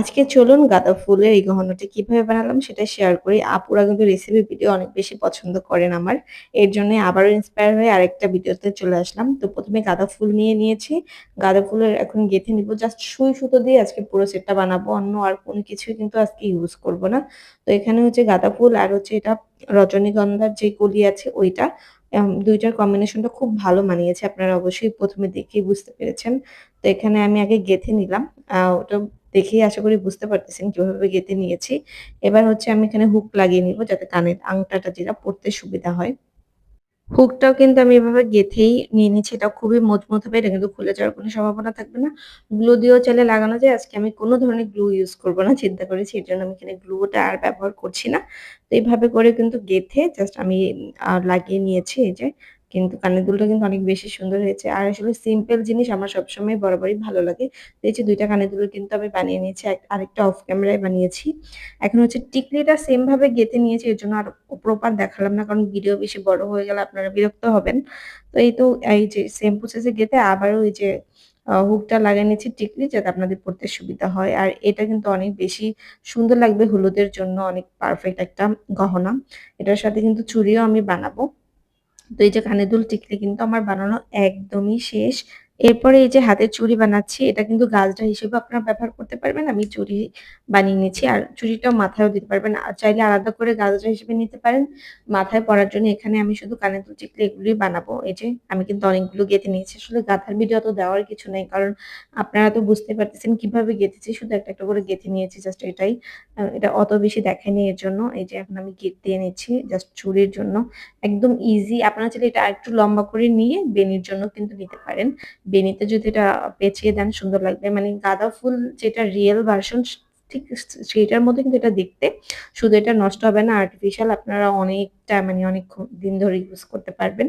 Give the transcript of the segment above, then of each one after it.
আজকে চলুন গাঁদা ফুলের এই গহনাটি কিভাবে বানালাম সেটা শেয়ার করি। আপুরা কিন্তু রেসিপি ভিডিও অনেক বেশি পছন্দ করেন আমার। এর জন্যই আবারও ইন্সপায়ার হয়ে আরেকটা ভিডিওতে চলে আসলাম। তো ১ম এ গাঁদা ফুল নিয়ে নিয়েছি। গাঁদা ফুলের এখন গেঁথে নিব। জাস্ট সুই সুতো দিয়ে আজকে পুরো সেটটা বানাবো। অন্য আর কোনো কিছুই কিন্তু আজকে ইউজ করব না। তো এখানে হচ্ছে গাঁদা ফুল আর হচ্ছে এটা রজনীগন্ধার যে কলি আছে ওইটা। ২ টার কম্বিনেশনটা খুব ভালো মানিয়েছে। আপনারা অবশ্যই ১ম এ দেখেই বুঝতে পেরেছেন। তো এখানে আমি আগে গেঁথে নিলাম। ওটা দেখেই আশা করি বুঝতে পারতেছেন কিভাবে গেঁথে নিয়েছি। এবার হচ্ছে আমি এখানে হুক লাগিয়ে নিব যাতে কানের আংটাটা যেটা পড়তে সুবিধা হয়। হুকটাও কিন্তু আমি এভাবে গেঁথেই নিয়ে নিচ্ছি। এটা খুবই মজবুত হবে। এটা কিন্তু খুলে যাওয়ার কোনো সম্ভাবনা থাকবে না। গ্লু দিয়েও চাইলে লাগানো যায়। আজকে আমি কোনো ধরনের গ্লু ইউজ করব না চিন্তা করেছি। এজন্য আমি এখানে গ্লুটা আর ব্যবহার করছি না। তো এভাবে করে কিন্তু গেঁথে জাস্ট আমি লাগিয়ে নিয়েছি এই যে। কিন্তু কানের দুলটা কিন্তু অনেক বেশি সুন্দর হয়েছে। আর আসলে সিম্পল জিনিস আমার সবসময় বরাবরই ভালো লাগে। তো এই যে ২ টা কানের দুল কিন্তু আমি বানিয়ে নিয়েছি। আরেকটা অফ ক্যামেরায় বানিয়েছি। এখন হচ্ছে টিকলিটা সেম ভাবে গেঁথে নিয়েছি। এজন্য আর প্রপার দেখালাম না। কারণ ভিডিও বেশি বড় হয়ে গেলে আপনারা বিরক্ত হবেন। তো এই তো এই যে সেম প্রসেস এ গেঁথে আবারও এই যে হুকটা লাগিয়ে নিচ্ছি টিকলি যাতে আপনাদের পড়তে সুবিধা হয়। আর এটা কিন্তু অনেক বেশি সুন্দর লাগবে হলুদের জন্য অনেক পারফেক্ট একটা গহনা। এটার সাথে কিন্তু চুড়িও আমি বানাবো। তো এই যে কানের দুল টিকলি কিন্তু আমার বানানো একদমই শেষ। এরপরে এই যে হাতের চুড়ি বানাচ্ছি। এটা কিন্তু গাজরা হিসেবেও আপনারা ব্যবহার করতে পারবেন। আমি চুড়ি বানিয়ে নিচ্ছি। আর চুড়িটাও মাথায়ও দিতে পারবেন। আর চাইলে আলাদা করে গাজরা হিসেবে নিতে পারেন। মাথায় পরার জন্য এখানে আমি শুধু কানের দুল টিকলি এগুলোই বানাবো। এই যে আমি কিন্তু অনেকগুলো গেঁথে নিয়েছি। আসলে গাঁথার ভিডিও তো দেওয়ার কিছু নাই। কারণ আপনারা তো বুঝতে পারতেছেন কিভাবে গেঁথেছি। শুধু একটা, একটা করে গেঁথে নিয়েছি জাস্ট এটাই। এটা অত বেশি দেখাইনি এর জন্য। এই যে এখন আমি দিয়ে নিচ্ছি জাস্ট চুড়ির জন্য। একদম ইজি। আপনারা চাইলে এটা আরেকটু লম্বা করে নিয়ে বেনির জন্য কিন্তু নিতে পারেন। বেনিতে যদি এটা পেঁচিয়ে দেন সুন্দর লাগবে। মানে গাঁদা ফুল যেটা রিয়াল ভার্সন ঠিক সেটার মতো কিন্তু এটা দেখতে। শুধু এটা নষ্ট হবে না, আর্টিফিশিয়াল আপনারা অনেকটা মানে অনেক দিন ধরে ইউজ করতে পারবেন।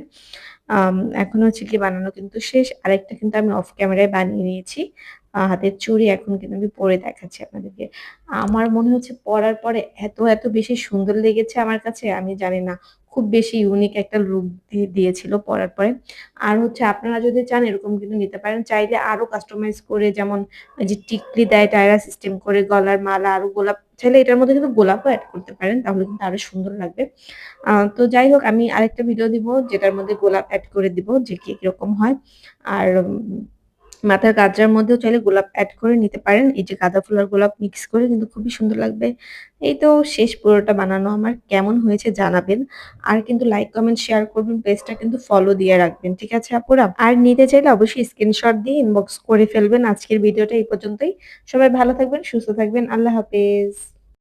এখন হচ্ছে গিয়ে বানানো কিন্তু শেষ। আরেকটা কিন্তু আমি অফ ক্যামেরায় বানিয়ে নিয়েছি। হাতের চুড়ি এখন কিন্তু আমি পরে দেখাচ্ছি আপনাদেরকে। আমার মনে হচ্ছে পরার পরে এত বেশি সুন্দর লেগেছে আমার কাছে আমি জানি না। খুব বেশি ইউনিক একটা লুক দিয়েছিল পরার পরে। আর হচ্ছে আপনারা যদি চান এরকম কিন্তু নিতে পারেন। চাইলে আরো কাস্টমাইজ করে যেমন এই যে টিকলি দেয় টায়রা সিস্টেম করে গলার মালা আরো গোলাপ চাইলে এটার মধ্যে কিন্তু গোলাপও এড করতে পারেন। তাহলে কিন্তু আরো সুন্দর লাগবে। তো যাই হোক আমি আরেকটা ভিডিও দিব যেটার মধ্যে গোলাপ এড করে দিব যে কিরকম হয়। আর মাথার গাজরার মধ্যেও চাইলে গোলাপ এড করে নিতে পারেন। এই যে গাঁদা ফুল আর গোলাপ মিক্স করে কিন্তু খুবই সুন্দর লাগবে। এই তো শেষ পুরোটা বানানো আমার। কেমন হয়েছে জানাবেন। আর কিন্তু লাইক, কমেন্ট, শেয়ার করবেন। পেজটা কিন্তু ফলো দিয়ে রাখবেন। ঠিক আছে আপুরা? আর নিতে চাইলে অবশ্যই স্ক্রিনশট দিয়ে ইনবক্স করে ফেলবেন। আজকের ভিডিওটা এই পর্যন্তই। সবাই ভালো থাকবেন, সুস্থ থাকবেন। আল্লাহ হাফেজ।